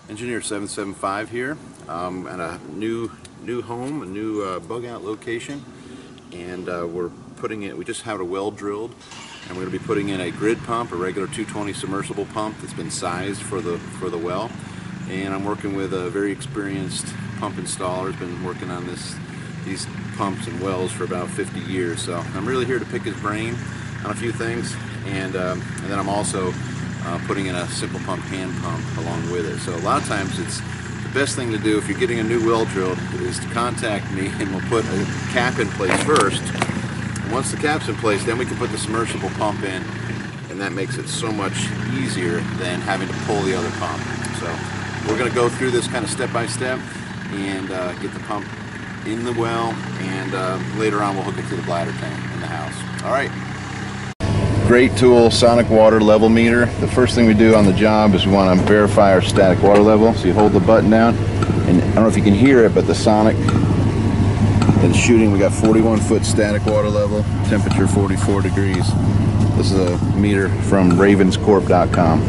Engineer 775 here, at a new home, a new bug out location, and we're putting it. We just had a well drilled, and we're going to be putting in a grid pump, a regular 220 submersible pump that's been sized for the well. And I'm working with a very experienced pump installer. Has been working on these pumps and wells for about 50 years. So I'm really here to pick his brain on a few things, and then I'm also putting in a simple pump hand pump along with it. So a lot of times it's the best thing to do if you're getting a new well drilled is to contact me, and we'll put a cap in place first. And once the cap's in place, then we can put the submersible pump in, and that makes it so much easier than having to pull the other pump. So we're going to go through this kind of step by step and get the pump in the well, and later on we'll hook it to the bladder tank in the house. All right. Great tool, sonic water level meter. The first thing we do on the job is we want to verify our static water level. So you hold the button down, and I don't know if you can hear it, but the sonic is shooting. We got 41-foot static water level, temperature 44 degrees. This is a meter from ravenscorp.com.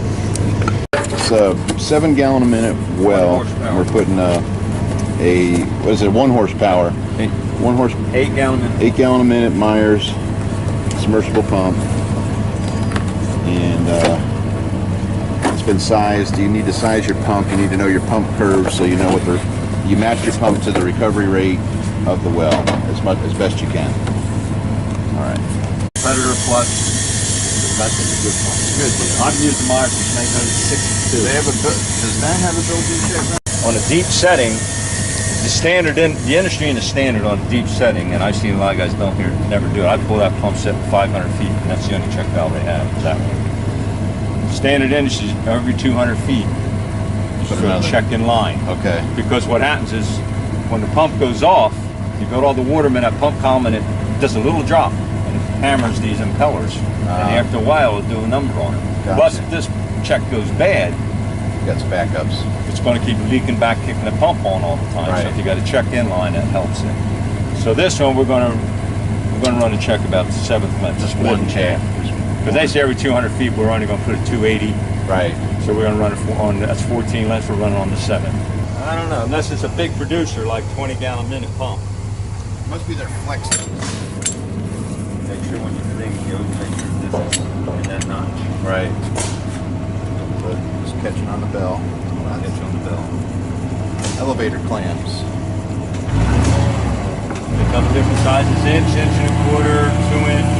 It's a 7-gallon a minute well. We're putting what is it, 1 horsepower? 8 gallon a minute. 8 gallon a minute Myers submersible pump. And it's been sized. You need to size your pump. You need to know your pump curves so you know what you match your pump to the recovery rate of the well as best you can. All right. Predator Plus. That's a good pump. Good. I've used the Myers since 1962. Does that have a built-in check? On a deep setting, the standard in the industry and the standard on deep setting, and I've seen a lot of guys never do it. I pull that pump set 500 feet, and that's the only check valve they have. Is that one? Standard industry is every 200 feet. So check in line. Okay. Because what happens is when the pump goes off, you go to all the water in that pump column, and it does a little drop, and it hammers these impellers, and after a while it'll do a number on it. Gotcha. Plus, if this check goes bad, you got some backups. It's going to keep leaking back, kicking the pump on all the time. Right. So if you got a check in line, that helps it. So this one we're going to run a check about the 7th length, just one check. Because they say every 200 feet we're only going to put it 280. Right. So we're going to run it on that's 14 lengths. We're running on the 7th. I don't know, unless it's a big producer like 20 gallon a minute pump. Must be their flex. Make sure when your thing goes, make sure this is in that notch. Right. But just catching on the bell. I'll get you on the bell. Elevator clamps. A couple different sizes, inch and a quarter, 2 inch.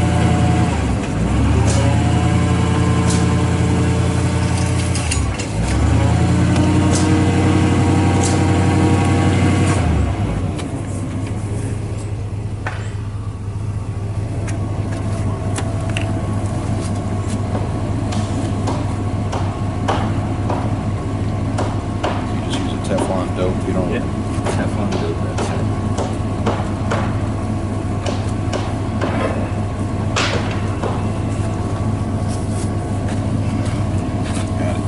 Dope, you don't. Yeah, Teflon dope, that's it. Got it.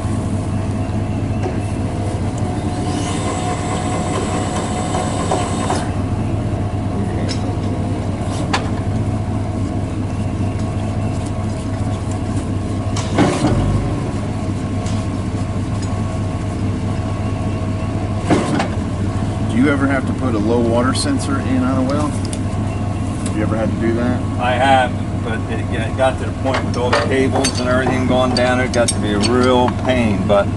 Do you ever have to put a low water sensor in on a well? Have you ever had to do that? I have, but it got to the point with all the cables and everything going down, it got to be a real pain. But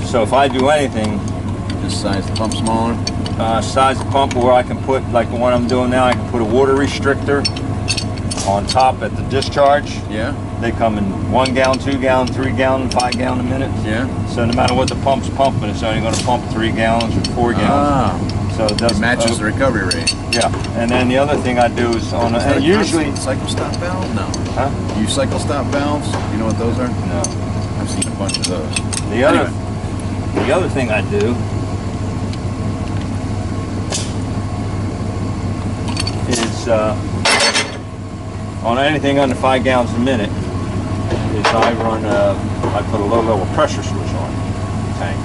so if I do anything, Just size the pump smaller? size the pump where I can put, like the one I'm doing now, I can put a water restrictor on top at the discharge. Yeah. They come in 1 gallon, 2 gallon, 3 gallon, 5 gallon a minute. Yeah. So no matter what the pump's pumping, it's only going to pump 3 gallons or 4 gallons. Ah. So it doesn't, It matches the recovery rate. Yeah, and then the other thing I do is on Is that and a usually cycle stop valve? No. Huh? You cycle stop valves? You know what those are? No. I've seen a bunch of those. The other thing I do is on anything under 5 gallons a minute is I put a low level pressure switch on the tank.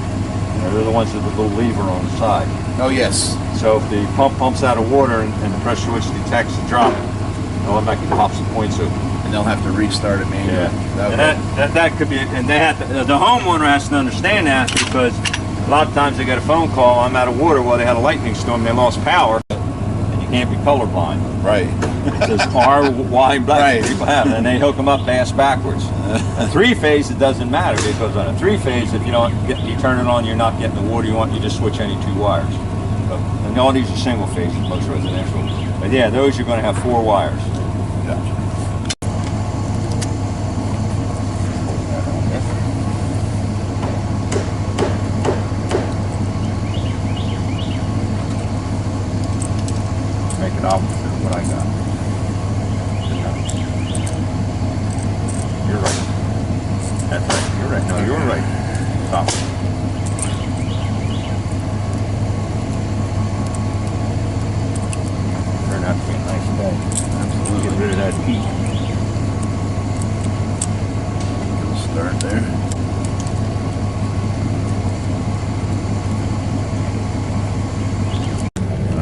They're the ones with the little lever on the side. Oh yes. So if the pump pumps out of water and the pressure switch detects a drop, it automatically pops the points open. And they'll have to restart it manually. Yeah. And that could be, and they have to, the homeowner has to understand that, because A lot of times they get a phone call, I'm out of water. Well, they had a lightning storm, they lost power. And you can't be colorblind. Right. It says R, Y, black. Right. People have it, and they hook them up ass backwards. A 3-phase, it doesn't matter, because on a 3-phase, if you don't get, you turn it on, you're not getting the water you want, you just switch any 2 wires. And all these are single phase, most residential. But yeah, those you're going to have 4 wires. Gotcha. Make it opposite of what I got. You're right. That's right. You're right. No, you're right. Stop. Turned out to be a nice day. Absolutely. Get rid of that heat. Little start there.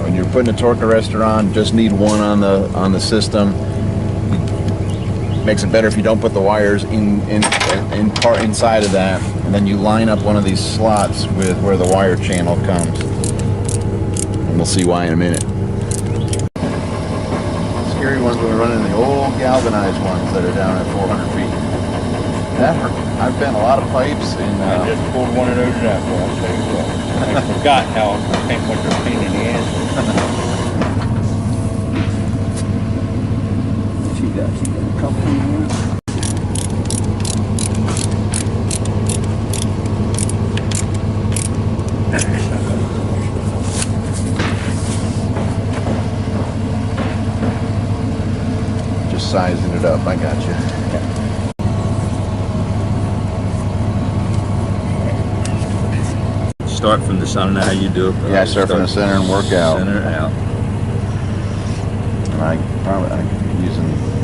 When you're putting a torque arrestor on, just need one on the system. Makes it better if you don't put the wires in part inside of that, and then you line up one of these slots with where the wire channel comes. And we'll see why in a minute. Scary ones when we're running the old galvanized ones that are down at 400 feet. That hurt. I've bent a lot of pipes and I just pulled one of those out for I'll tell you what. I forgot how much a pain in the ass. She got a couple of them. just sizing it up. I got you. Start from the center. I don't know how you do it. Yeah, start from the center and work out. Center out. And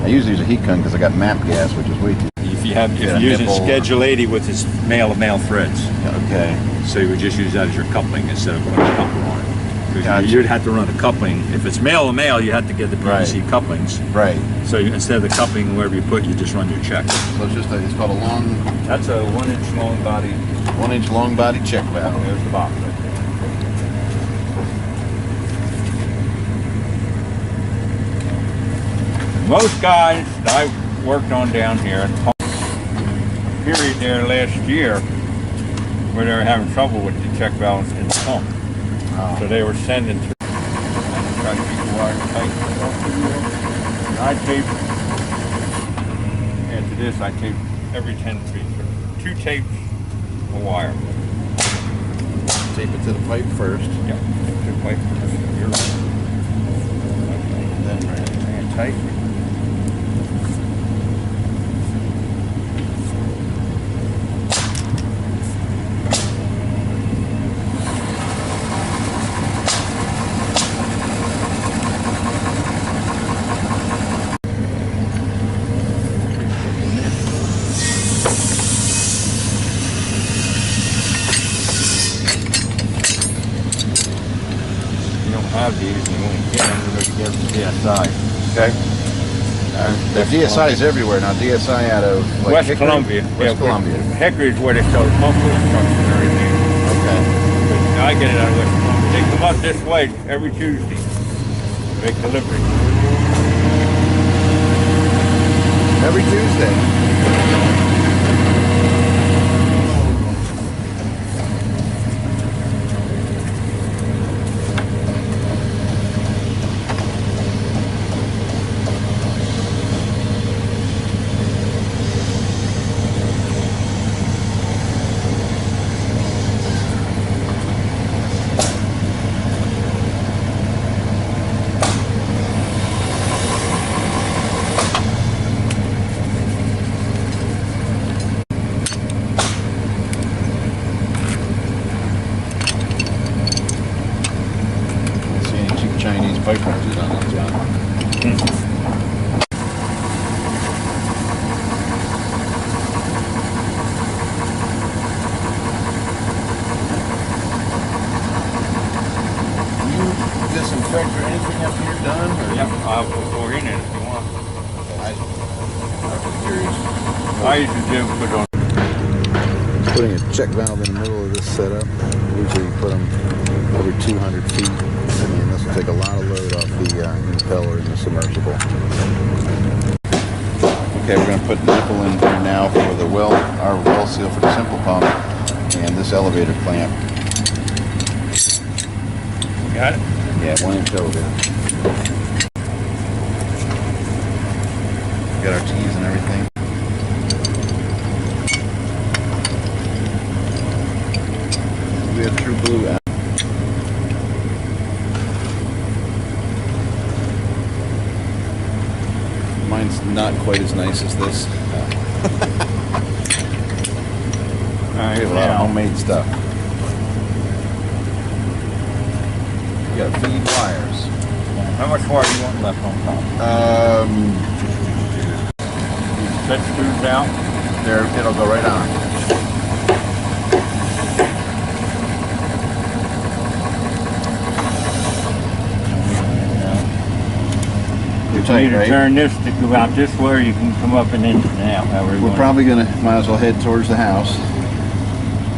I usually use a heat gun because I got map gas, which is way too. If you're using Schedule 80 with its male-to-male threads. Okay. So you would just use that as your coupling instead of putting a coupler on it. Gotcha. You'd have to run a coupling. If it's male-to-male, you have to get the PVC couplings. Right. So instead of the coupling, wherever you put, you just run your check. So it's just it's called a long. That's a 1-inch long body. 1-inch long body check valve. There's the box right there. Most guys that I worked on down here, period there last year, where they were having trouble with the check valves in the pump. Oh. So they were sending through. Try to keep the wire tight. And I tape, after this, I tape every 10 feet. 2 tapes of wire. Tape it to the pipe first. Yep, to the pipe first. You're right. And then And tight. Have these and you only get them to get the DSI. Okay. The DSI is everywhere now. DSI out of like, West Hickory? Columbia. West Columbia. Hickory is where they sell the pump trucks and everything. Okay. But I get it out of West Columbia. They come up this way every Tuesday. Make delivery. Every Tuesday. Pipe wrenches on that job. You disinfect or anything after you're done? Or Yep, I'll put more in it if you want. I'm curious. I usually do put on. Putting a check valve in the middle of this this setup. Usually you put them every 200 feet. I mean, this will take a lot of load off the impeller and the submersible. Okay, we're going to put the nipple in here now for our well seal for the simple pump and this elevator clamp. Got it? Yeah, 1-inch elevator. Got our T's and everything. We have true blue out. Mine's not quite as nice as this. Alright, we have a lot of homemade stuff. You got feed wires. How much wire do you want left on top? Set screws down. There, it'll go right on. You need to turn this to go out this way, or you can come up and in and out. We're probably gonna, might as well head towards the house.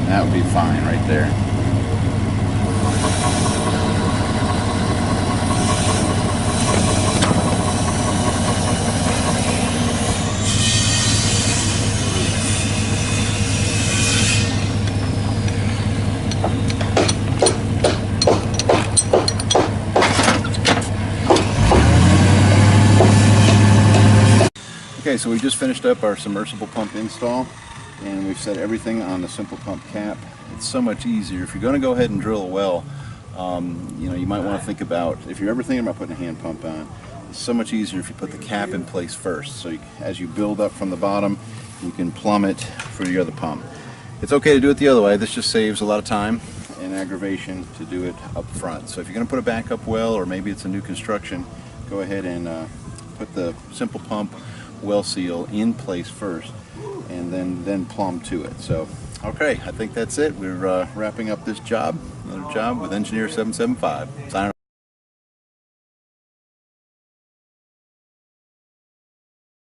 That would be fine right there. Okay, so we just finished up our submersible pump install and we've set everything on the simple pump cap. It's so much easier. If you're going to go ahead and drill a well, you know, you might want to think about, if you're ever thinking about putting a hand pump on, it's so much easier if you put the cap in place first. So as you build up from the bottom, you can plumb it for your other pump. It's okay to do it the other way. This just saves a lot of time and aggravation to do it up front. So if you're going to put a backup well, or maybe it's a new construction, go ahead and put the simple pump well seal in place first and then plumb to it. So okay, I think that's it. We're wrapping up this job, another job with Engineer 775. Signing